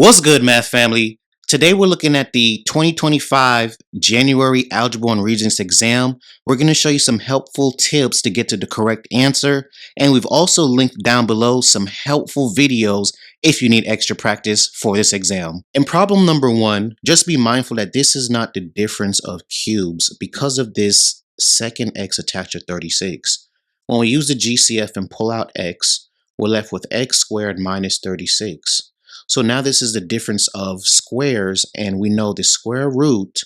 What's good, math family? Today we're looking at the 2025 January Algebra and Regents exam. We're going to show you some helpful tips to get to the correct answer, and we've also linked down below some helpful videos if you need extra practice for this exam. In problem number 1, just be mindful that this is not the difference of cubes because of this second x attached to 36. When we use the GCF and pull out x, we're left with x squared minus 36. So now this is the difference of squares, and we know the square root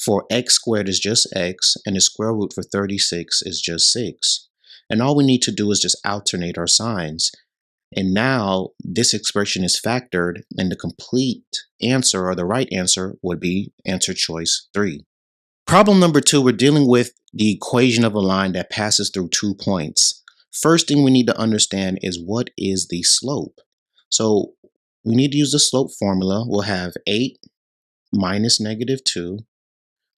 for x squared is just x, and the square root for 36 is just 6. And all we need to do is just alternate our signs. And now this expression is factored, and the complete answer, or the right answer, would be answer choice 3. Problem number 2, we're dealing with the equation of a line that passes through 2 points. First thing we need to understand is what is the slope. So we need to use the slope formula. We'll have 8 minus negative 2.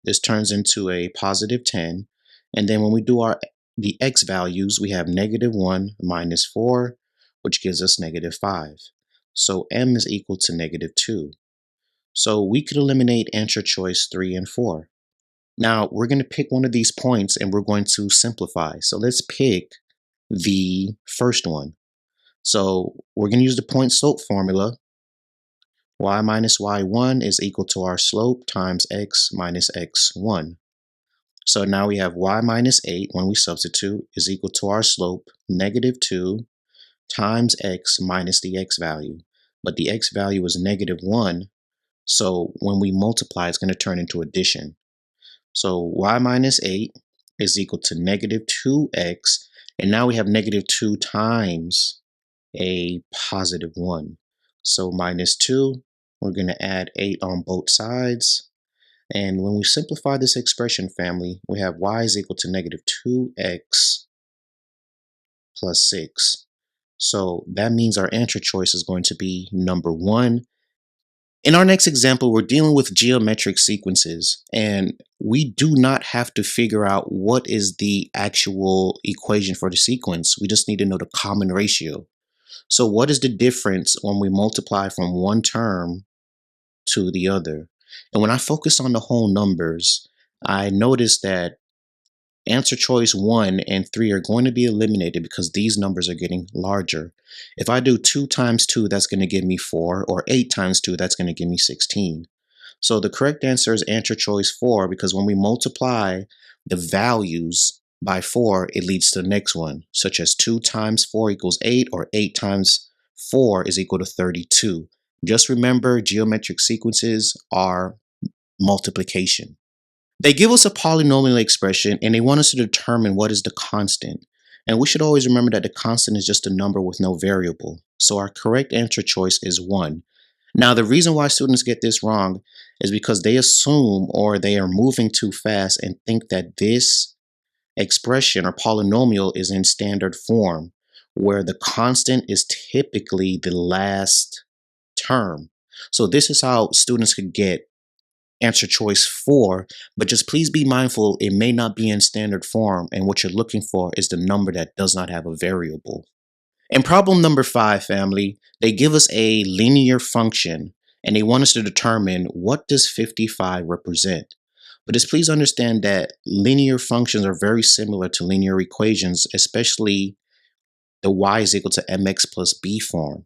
This turns into a positive 10. And then when we do the x values, we have negative 1 minus 4, which gives us negative 5. So m is equal to negative 2. So we could eliminate answer choice 3 and 4. Now we're going to pick one of these points and we're going to simplify. So let's pick the first one. So we're going to use the point slope formula. Y minus y1 is equal to our slope times x minus x1. So now we have y minus 8 when we substitute is equal to our slope negative 2 times x minus the x value. But the x value is negative 1. So when we multiply, it's going to turn into addition. So y minus 8 is equal to negative 2x. And now we have negative 2 times a positive 1. So minus 2, we're going to add 8 on both sides. And when we simplify this expression, family, we have y is equal to negative 2x plus 6. So that means our answer choice is going to be number 1. In our next example, we're dealing with geometric sequences, and we do not have to figure out what is the actual equation for the sequence. We just need to know the common ratio. So what is the difference when we multiply from one term to the other? And when I focus on the whole numbers, I notice that answer choice 1 and 3 are going to be eliminated because these numbers are getting larger. If I do 2 times 2, that's going to give me 4, or 8 times 2, that's going to give me 16. So the correct answer is answer choice 4, because when we multiply the values by 4, it leads to the next one, such as 2 times 4 equals 8, or 8 times 4 is equal to 32. Just remember, geometric sequences are multiplication. They give us a polynomial expression and they want us to determine what is the constant. And we should always remember that the constant is just a number with no variable. So our correct answer choice is 1. Now, the reason why students get this wrong is because they assume, or they are moving too fast and think that this expression or polynomial is in standard form, where the constant is typically the last term. So this is how students could get answer choice 4, but just please be mindful it may not be in standard form, and what you're looking for is the number that does not have a variable. In problem number 5, family, they give us a linear function and they want us to determine what does 55 represent. But just please understand that linear functions are very similar to linear equations, especially the y is equal to mx plus b form.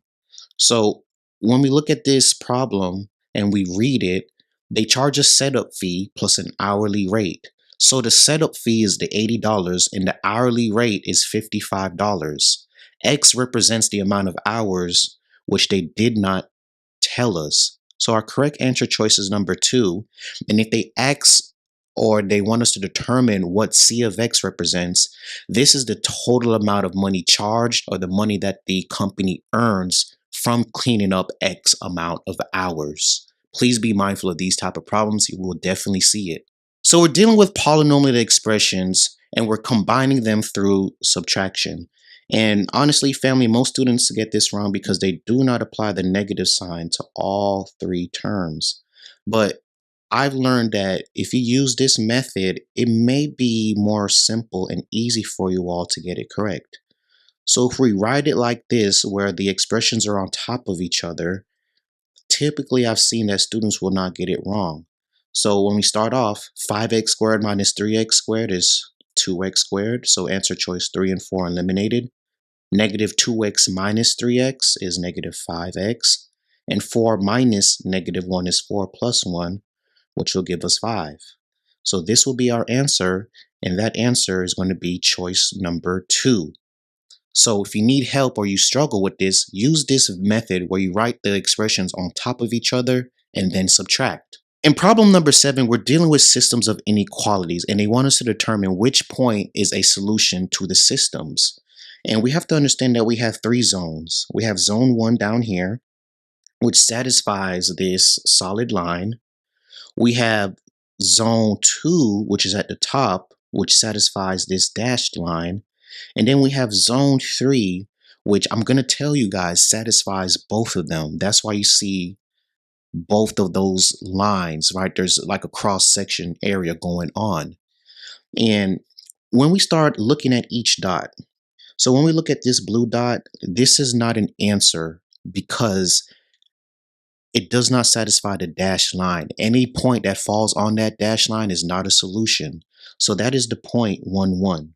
So when we look at this problem and we read it, they charge a setup fee plus an hourly rate. So the setup fee is the $80 and the hourly rate is $55. X represents the amount of hours, which they did not tell us. So our correct answer choice is number 2. And if they ask, or they want us to determine what C of X represents, this is the total amount of money charged, or the money that the company earns from cleaning up X amount of hours. Please be mindful of these type of problems. You will definitely see it. So we're dealing with polynomial expressions and we're combining them through subtraction. And honestly, family, most students get this wrong because they do not apply the negative sign to all 3 terms. But I've learned that if you use this method, it may be more simple and easy for you all to get it correct. So if we write it like this, where the expressions are on top of each other, typically I've seen that students will not get it wrong. So when we start off, 5x squared minus 3x squared is 2x squared. So answer choice 3 and 4 eliminated. Negative 2x minus 3x is negative 5x. And 4 minus negative 1 is 4 plus 1, which will give us 5. So this will be our answer, and that answer is going to be choice number 2. So if you need help or you struggle with this, use this method where you write the expressions on top of each other and then subtract. In problem number 7, we're dealing with systems of inequalities, and they want us to determine which point is a solution to the systems. And we have to understand that we have 3 zones. We have zone 1 down here, which satisfies this solid line. We have zone 2, which is at the top, which satisfies this dashed line. And then we have zone 3, which I'm going to tell you guys satisfies both of them. That's why you see both of those lines, right? There's like a cross section area going on. And when we start looking at each dot, so when we look at this blue dot, this is not an answer because it does not satisfy the dashed line. Any point that falls on that dashed line is not a solution. So that is the point 1, 1.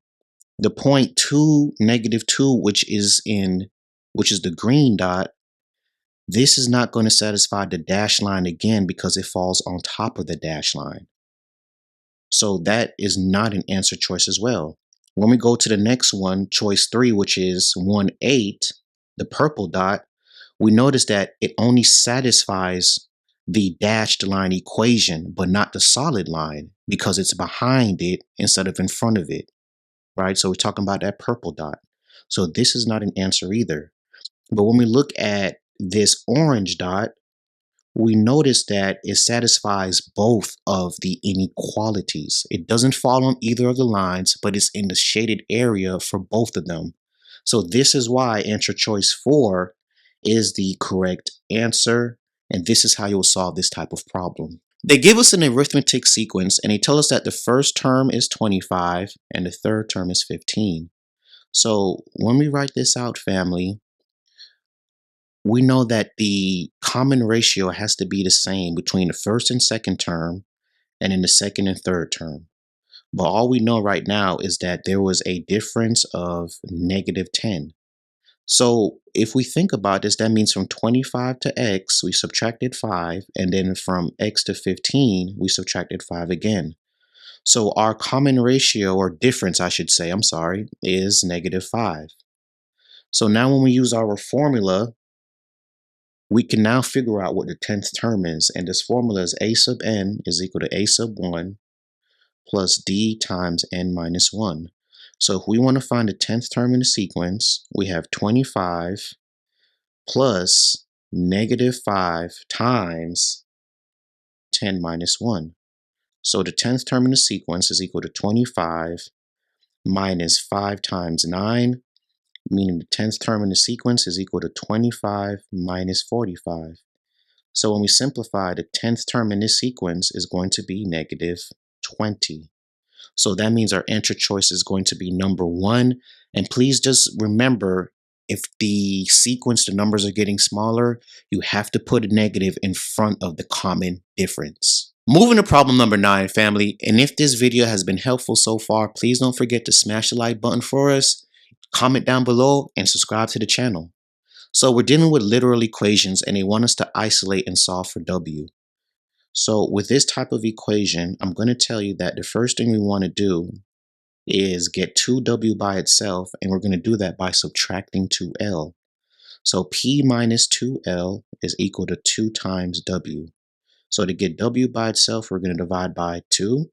The point 2, negative 2, which is the green dot, this is not going to satisfy the dash line again because it falls on top of the dash line. So that is not an answer choice as well. When we go to the next one, choice 3, which is 1, 8, the purple dot, we notice that it only satisfies the dashed line equation, but not the solid line because it's behind it instead of in front of it, right? So we're talking about that purple dot. So this is not an answer either. But when we look at this orange dot, we notice that it satisfies both of the inequalities. It doesn't fall on either of the lines, but it's in the shaded area for both of them. So this is why answer choice 4 is the correct answer. And this is how you'll solve this type of problem. They give us an arithmetic sequence and they tell us that the first term is 25 and the third term is 15. So when we write this out, family, we know that the common ratio has to be the same between the first and second term and in the second and third term. But all we know right now is that there was a difference of negative 10. So if we think about this, that means from 25 to x, we subtracted 5, and then from x to 15, we subtracted 5 again. So our common ratio, or difference, I should say, is negative 5. So now when we use our formula, we can now figure out what the 10th term is. And this formula is a sub n is equal to a sub 1 plus d times n minus 1. So if we want to find the 10th term in the sequence, we have 25 plus negative 5 times 10 minus 1. So the 10th term in the sequence is equal to 25 minus 5 times 9, meaning the 10th term in the sequence is equal to 25 minus 45. So when we simplify, the 10th term in this sequence is going to be negative 20. So that means our answer choice is going to be number 1. And please just remember, if the sequence, the numbers are getting smaller, you have to put a negative in front of the common difference. Moving to problem number 9, family. And if this video has been helpful so far, please don't forget to smash the like button for us, comment down below, and subscribe to the channel. So we're dealing with literal equations and they want us to isolate and solve for W. So with this type of equation, I'm going to tell you that the first thing we want to do is get 2W by itself, and we're going to do that by subtracting 2L. So P minus 2L is equal to 2 times W. So to get W by itself, we're going to divide by 2.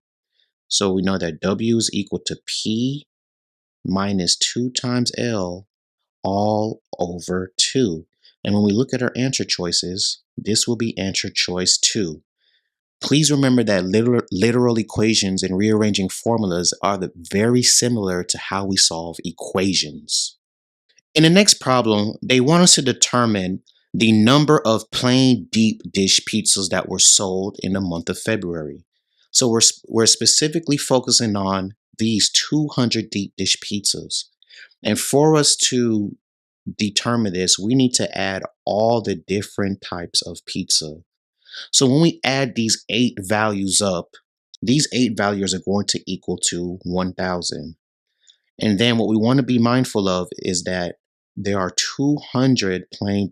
So we know that W is equal to P minus 2 times L all over 2. And when we look at our answer choices, this will be answer choice 2. Please remember that literal equations and rearranging formulas are very similar to how we solve equations. In the next problem, they want us to determine the number of plain deep dish pizzas that were sold in the month of February. So we're specifically focusing on these 200 deep dish pizzas. And for us to determine this, we need to add all the different types of pizza. So when we add these 8 values up, these 8 values are going to equal to 1,000. And then what we want to be mindful of is that there are 200 plain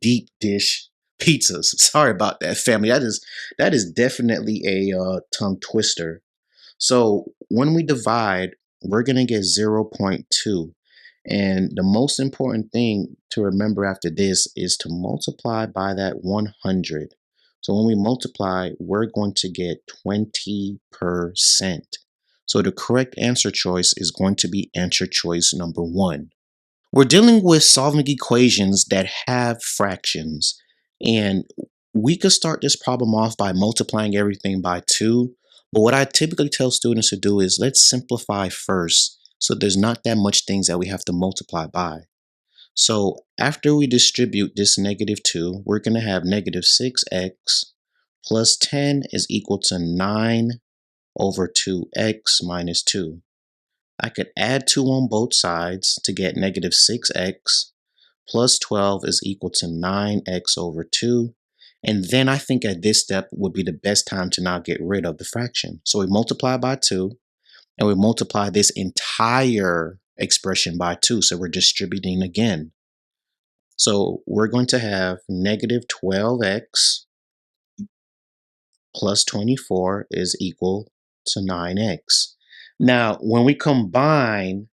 deep dish pizzas. Sorry about that, family. That is definitely a tongue twister. So when we divide, we're going to get 0.2. And the most important thing to remember after this is to multiply by that 100. So when we multiply, we're going to get 20%. So the correct answer choice is going to be answer choice number 1. We're dealing with solving equations that have fractions, and we could start this problem off by multiplying everything by 2. But what I typically tell students to do is let's simplify first so there's not that much things that we have to multiply by. So after we distribute this -2, we're going to have -6x plus 10 is equal to 9 over 2x minus 2. I could add 2 on both sides to get -6x plus 12 is equal to 9x over 2. And then I think at this step would be the best time to now get rid of the fraction. So we multiply by 2, and we multiply this entire expression by 2. So we're distributing again. So we're going to have -12x plus 24 is equal to 9x. Now, when we combine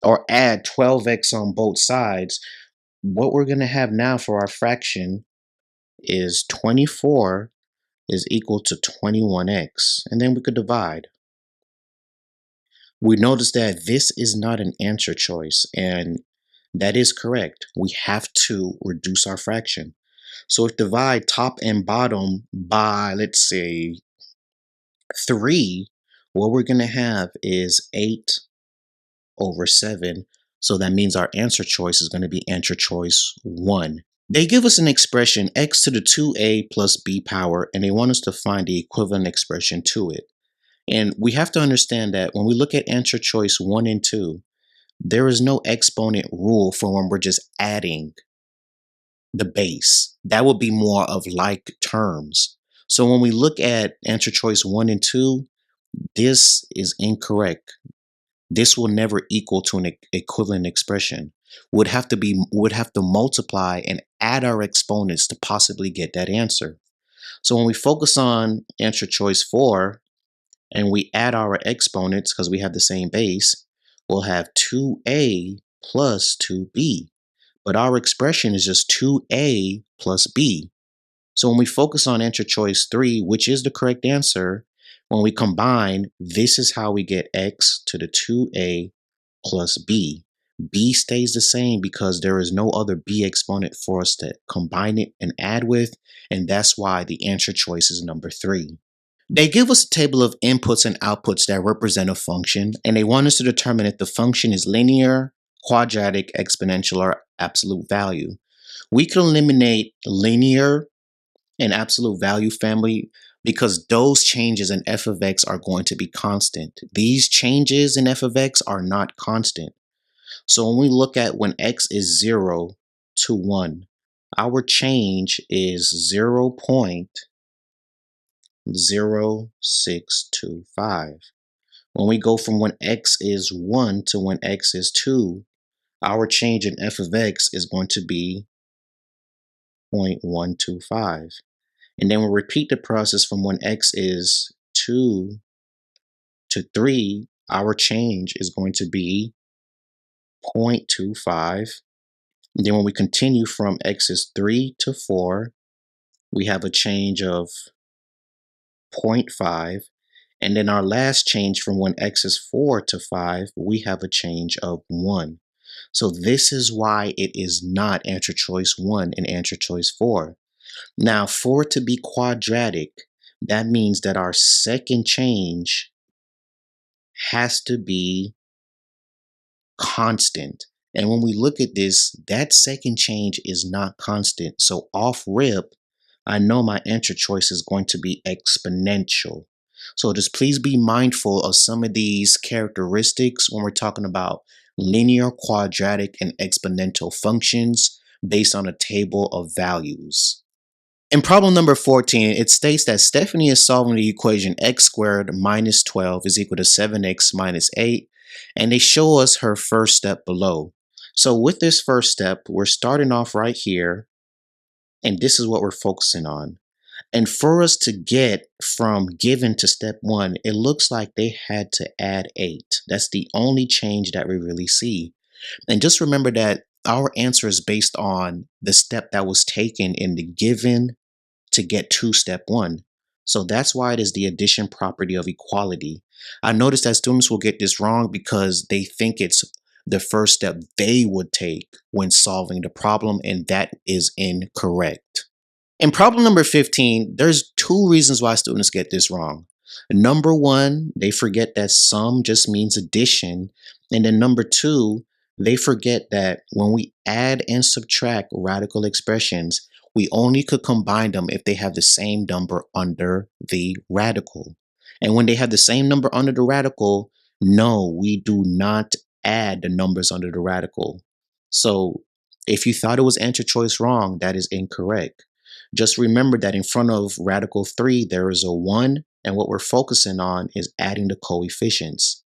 or add 12x on both sides, what we're going to have now for our fraction is 24 is equal to 21x. And then we could divide. We notice that this is not an answer choice, and that is correct. We have to reduce our fraction. So if divide top and bottom by, let's say, 3, what we're going to have is 8 over 7. So that means our answer choice is going to be answer choice 1. They give us an expression x to the 2a plus b power, and they want us to find the equivalent expression to it. And we have to understand that when we look at answer choice 1 and 2, there is no exponent rule for when we're just adding the base. That would be more of like terms. So when we look at answer choice 1 and 2, this is incorrect. This will never equal to an equivalent expression. Would have to multiply and add our exponents to possibly get that answer. So when we focus on answer choice 4 and we add our exponents because we have the same base, we'll have 2a plus 2b. But our expression is just 2a plus b. So when we focus on answer choice 3, which is the correct answer, when we combine, this is how we get x to the 2a plus b. B stays the same because there is no other b exponent for us to combine it and add with, and that's why the answer choice is number 3. They give us a table of inputs and outputs that represent a function, and they want us to determine if the function is linear, quadratic, exponential, or absolute value. We can eliminate linear and absolute value, family, because those changes in f of x are going to be constant. These changes in f of x are not constant. So when we look at when x is 0 to 1, our change is 0.0625. When we go from when x is 1 to when x is 2, our change in f of x is going to be 0.125. And then we'll repeat the process from when x is 2 to 3, our change is going to be 0.25. And then when we continue from x is 3 to 4, we have a change of 0.5. And then our last change from when x is 4 to 5, we have a change of 1. So this is why it is not answer choice 1 and answer choice 4. Now, for it to be quadratic, that means that our second change has to be constant. And when we look at this, that second change is not constant. So off rip, I know my answer choice is going to be exponential. So just please be mindful of some of these characteristics when we're talking about linear, quadratic, and exponential functions based on a table of values. In problem number 14, it states that Stephanie is solving the equation x squared minus 12 is equal to 7x minus 8, and they show us her first step below. So with this first step, we're starting off right here, and this is what we're focusing on. And for us to get from given to step 1, it looks like they had to add 8. That's the only change that we really see. And just remember that our answer is based on the step that was taken in the given to get to step 1. So that's why it is the addition property of equality. I noticed that students will get this wrong because they think it's the first step they would take when solving the problem, and that is incorrect. In problem number 15, there's two reasons why students get this wrong. Number one, they forget that sum just means addition. And then number two, they forget that when we add and subtract radical expressions, we only could combine them if they have the same number under the radical. And when they have the same number under the radical, no, we do not add the numbers under the radical. So if you thought it was answer choice wrong, that is incorrect. Just remember that in front of radical 3, there is a 1, and what we're focusing on is adding the coefficients.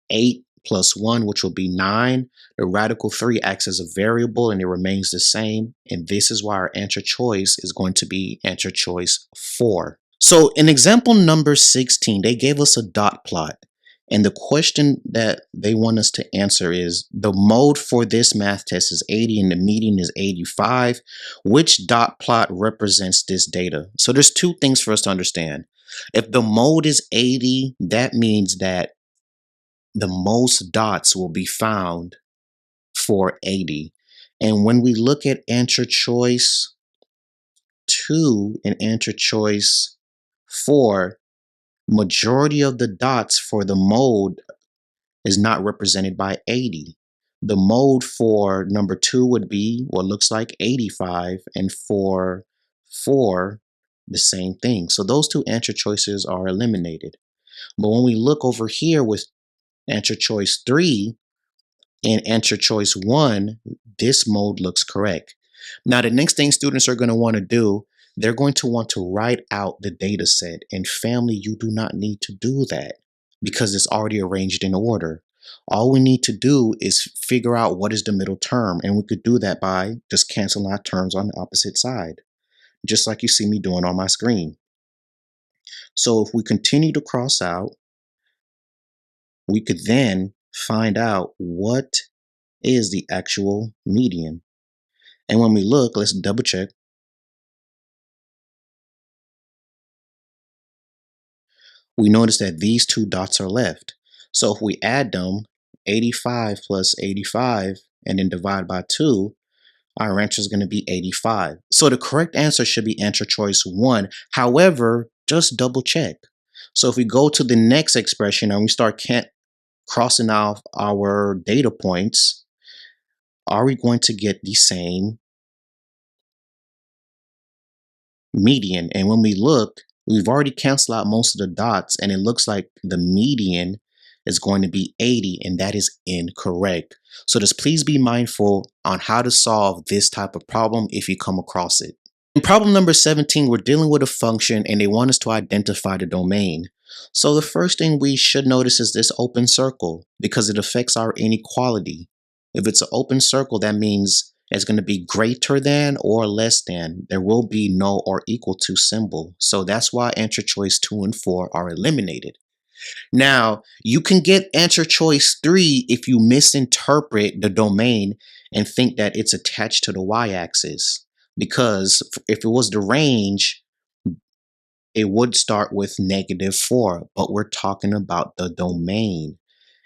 8 plus 1, which will be 9. The radical 3 acts as a variable and it remains the same, and this is why our answer choice is going to be answer choice 4. So in example number 16, they gave us a dot plot. And the question that they want us to answer is the mode for this math test is 80 and the median is 85. Which dot plot represents this data? So there's two things for us to understand. If the mode is 80, that means that the most dots will be found for 80. And when we look at answer choice 2 and answer choice 4, majority of the dots for the mode is not represented by 80. The mode for number 2 would be what looks like 85, and for 4, the same thing. So those two answer choices are eliminated. But when we look over here with answer choice 3 and answer choice 1, this mode looks correct. Now, the next thing students are going to want to do, they're going to want to write out the data set. And family, you do not need to do that because it's already arranged in order. All we need to do is figure out what is the middle term, and we could do that by just canceling our terms on the opposite side, just like you see me doing on my screen. So if we continue to cross out, we could then find out what is the actual median. And when we look, let's double check. We notice that these two dots are left. So if we add them, 85 plus 85, and then divide by 2, our answer is going to be 85. So the correct answer should be answer choice 1. However, just double check. So if we go to the next expression and we start crossing off our data points, are we going to get the same median? And when we look, we've already canceled out most of the dots, and it looks like the median is going to be 80, and that is incorrect. So just please be mindful on how to solve this type of problem if you come across it. In problem number 17, we're dealing with a function and they want us to identify the domain. So the first thing we should notice is this open circle because it affects our inequality. If it's an open circle, that means it's going to be greater than or less than. There will be no or equal to symbol. So that's why answer choice 2 and 4 are eliminated. Now, you can get answer choice 3 if you misinterpret the domain and think that it's attached to the y-axis. Because if it was the range, it would start with -4, but we're talking about the domain.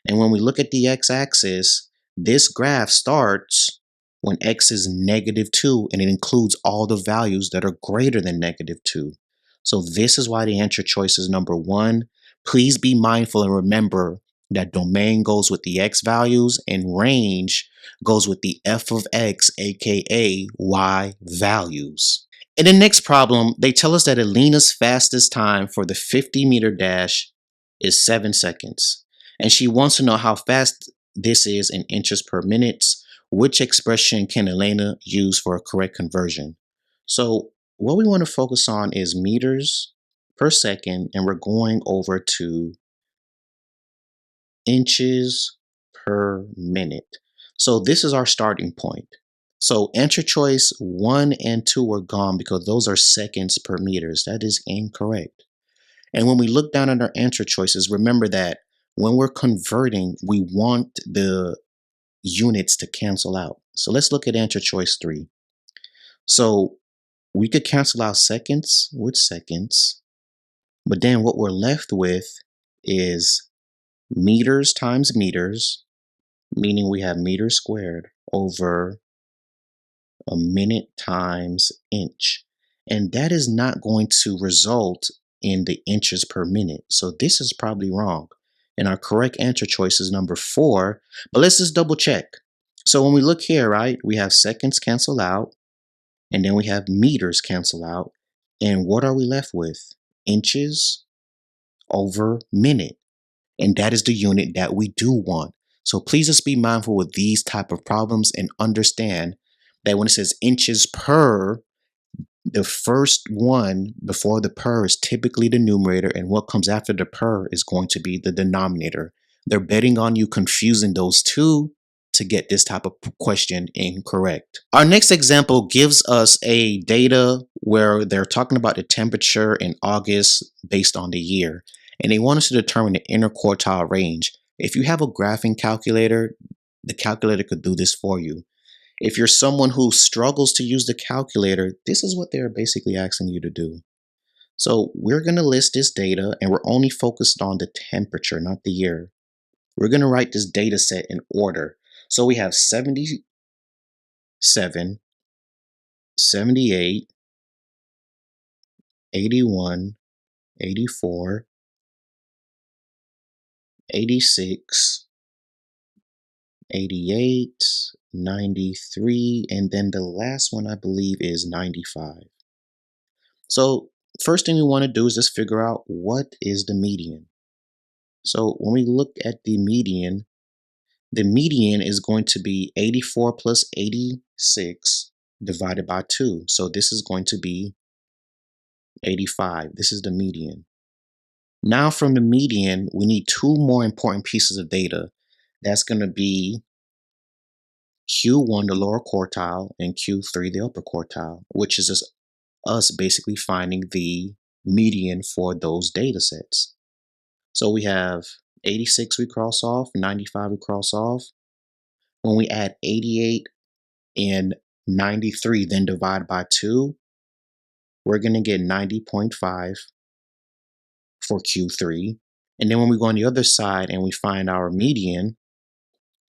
And when we look at the x-axis, this graph starts when x is -2, and it includes all the values that are greater than -2. So this is why the answer choice is number 1. Please be mindful and remember that domain goes with the x values and range goes with the f of x, aka y values. In the next problem, they tell us that Alina's fastest time for the 50-meter dash is 7 seconds. And she wants to know how fast this is in inches per minute. Which expression can Elena use for a correct conversion? So what we want to focus on is meters per second, and we're going over to inches per minute. So this is our starting point. So answer choice 1 and 2 were gone because those are seconds per meters. That is incorrect. And when we look down at our answer choices, remember that when we're converting, we want the units to cancel out. So let's look at answer choice 3. So we could cancel out seconds with seconds, but then what we're left with is meters times meters, meaning we have meters squared over a minute times inch. And that is not going to result in the inches per minute. So this is probably wrong. And our correct answer choice is number 4. But let's just double check. So when we look here, right, we have seconds cancel out, and then we have meters cancel out. And what are we left with? Inches over minute. And that is the unit that we do want. So please just be mindful with these type of problems and understand that when it says inches per, the first one before the per is typically the numerator, and what comes after the per is going to be the denominator. They're betting on you confusing those two to get this type of question incorrect. Our next example gives us a data where they're talking about the temperature in August based on the year, and they want us to determine the interquartile range. If you have a graphing calculator, the calculator could do this for you. If you're someone who struggles to use the calculator, this is what they're basically asking you to do. So we're going to list this data, and we're only focused on the temperature, not the year. We're going to write this data set in order. So we have 77, 78, 81, 84, 86, 88, 93, and then the last one I believe is 95. So first thing we want to do is just figure out what is the median. So when we look at the median is going to be 84 plus 86 divided by 2. So this is going to be 85. This is the median. Now from the median, we need two more important pieces of data. That's going to be Q1, the lower quartile, and Q3, the upper quartile, which is just us basically finding the median for those data sets. So we have 86 we cross off, 95 we cross off. When we add 88 and 93, then divide by 2, we're going to get 90.5 for Q3. And then when we go on the other side and we find our median,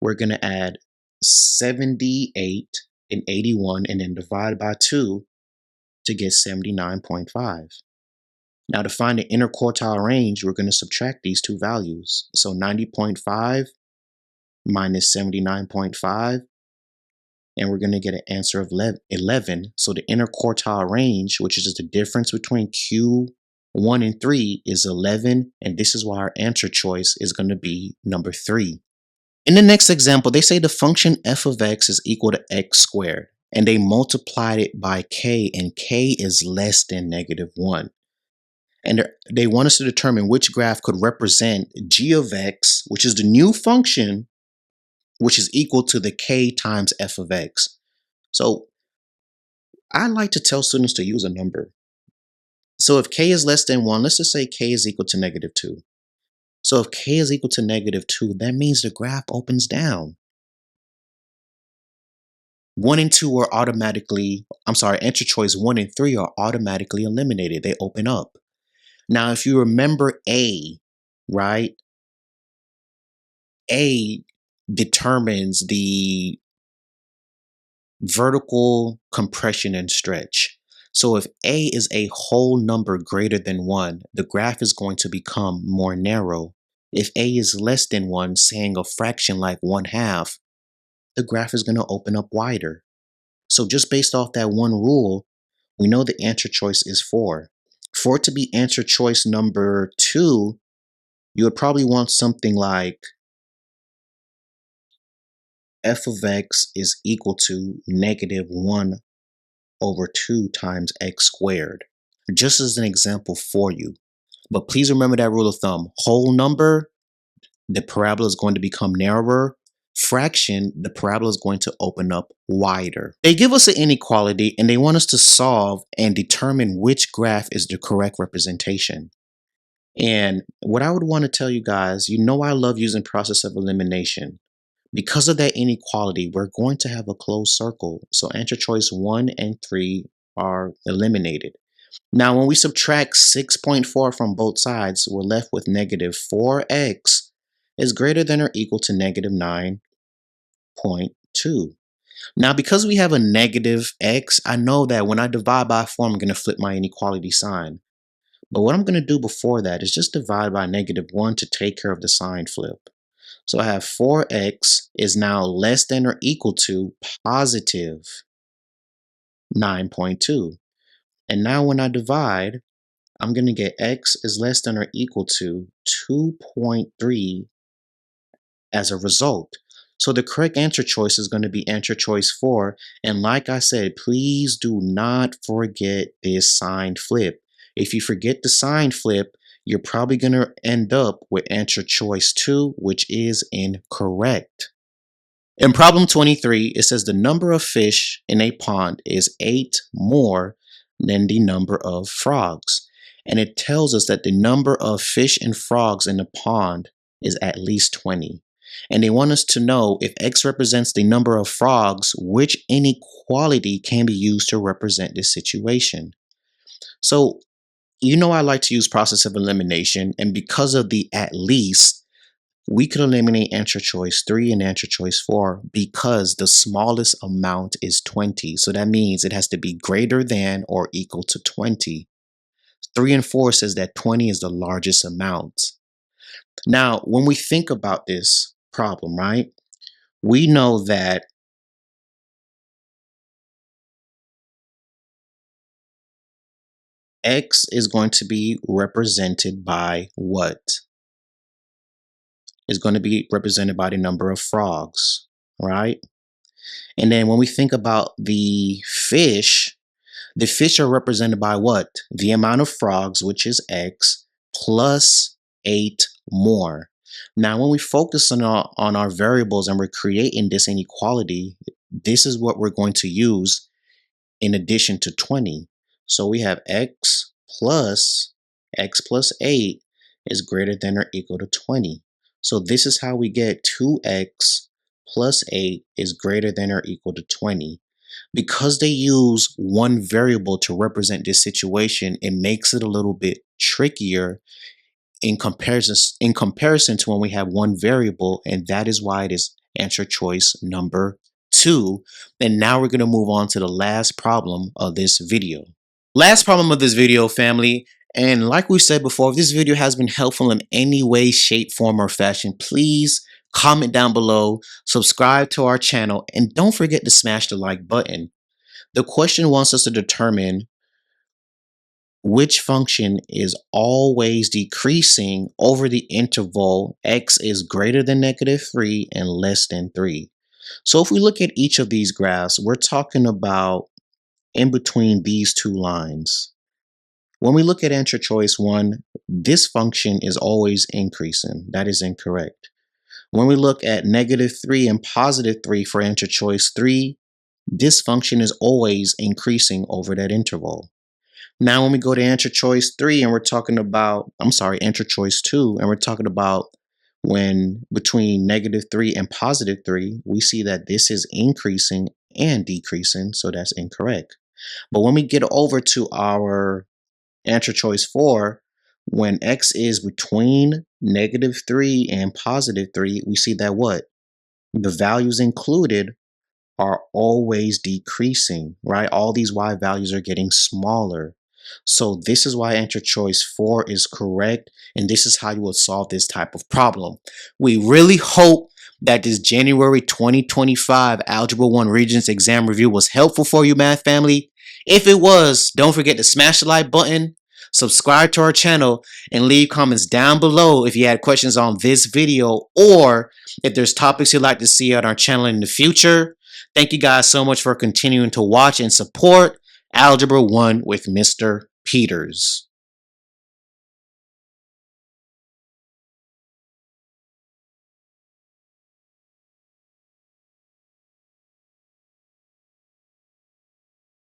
we're going to add 78 and 81 and then divide by 2 to get 79.5. Now to find the interquartile range, we're going to subtract these two values. So 90.5 minus 79.5, and we're going to get an answer of 11. So the interquartile range, which is just the difference between Q1 and 3, is 11, and this is why our answer choice is going to be number 3. In the next example, they say the function f of x is equal to x squared, and they multiplied it by k, and k is less than -1. And they want us to determine which graph could represent g of x, which is the new function, which is equal to the k times f of x. So I like to tell students to use a number. So if k is less than 1, let's just say k is equal to -2. So if k is equal to -2, that means the graph opens down. 1 and 2 are automatically, answer choice 1 and 3 are automatically eliminated. They open up. Now, if you remember A, right? A determines the vertical compression and stretch. So if A is a whole number greater than 1, the graph is going to become more narrow. If A is less than 1, saying a fraction like 1/2, the graph is going to open up wider. So just based off that one rule, we know the answer choice is 4. For it to be answer choice number 2, you would probably want something like f of x is equal to -1/2 times x squared. Just as an example for you. But please remember that rule of thumb. Whole number, the parabola is going to become narrower. Fraction, the parabola is going to open up wider. They give us an inequality and they want us to solve and determine which graph is the correct representation. And what I would want to tell you guys, I love using process of elimination. Because of that inequality, we're going to have a closed circle. So answer choice 1 and 3 are eliminated. Now, when we subtract 6.4 from both sides, we're left with -4x is greater than or equal to -9.2. Now, because we have a negative x, I know that when I divide by 4, I'm going to flip my inequality sign. But what I'm going to do before that is just divide by -1 to take care of the sign flip. So I have 4x is now less than or equal to positive 9.2. And now when I divide, I'm going to get x is less than or equal to 2.3 as a result. So the correct answer choice is going to be answer choice 4. And like I said, please do not forget this sign flip. If you forget the sign flip, you're probably going to end up with answer choice 2, which is incorrect. In problem 23, it says the number of fish in a pond is 8 more than the number of frogs. And it tells us that the number of fish and frogs in the pond is at least 20. And they want us to know if x represents the number of frogs, which inequality can be used to represent this situation. So, I like to use process of elimination, and because of the at least, we could eliminate answer choice 3 and answer choice 4 because the smallest amount is 20. So that means it has to be greater than or equal to 20. 3 and 4 says that 20 is the largest amount. Now, when we think about this problem, right, we know that x is going to be represented by what? Is going to be represented by the number of frogs, right? And then when we think about the fish are represented by what? The amount of frogs, which is x, plus 8 more. Now, when we focus on our variables and we're creating this inequality, this is what we're going to use in addition to 20. So we have x plus 8 is greater than or equal to 20. So this is how we get 2x plus 8 is greater than or equal to 20. Because they use one variable to represent this situation, it makes it a little bit trickier in comparison to when we have one variable, and that is why it is answer choice number 2. And now we're going to move on to the last problem of this video. Last problem of this video, family. And like we said before, if this video has been helpful in any way, shape, form, or fashion, please comment down below, subscribe to our channel, and don't forget to smash the like button. The question wants us to determine which function is always decreasing over the interval x is greater than -3 and less than 3. So if we look at each of these graphs, we're talking about in between these two lines. When we look at answer choice 1, this function is always increasing. That is incorrect. When we look at -3 and +3 for answer choice 3, this function is always increasing over that interval. Now, when we go to answer choice 3 and we're talking about, answer choice 2, and we're talking about when between -3 and +3, we see that this is increasing and decreasing, so that's incorrect. But when we get over to our answer choice 4, when x is between -3 and +3, we see that what? The values included are always decreasing, right? All these y values are getting smaller. So this is why answer choice 4 is correct, and this is how you will solve this type of problem. We really hope that this January 2025 Algebra 1 Regents exam review was helpful for you, math family. If it was, don't forget to smash the like button, subscribe to our channel, and leave comments down below if you had questions on this video or if there's topics you'd like to see on our channel in the future. Thank you guys so much for continuing to watch and support Algebra 1 with Mr. Peters.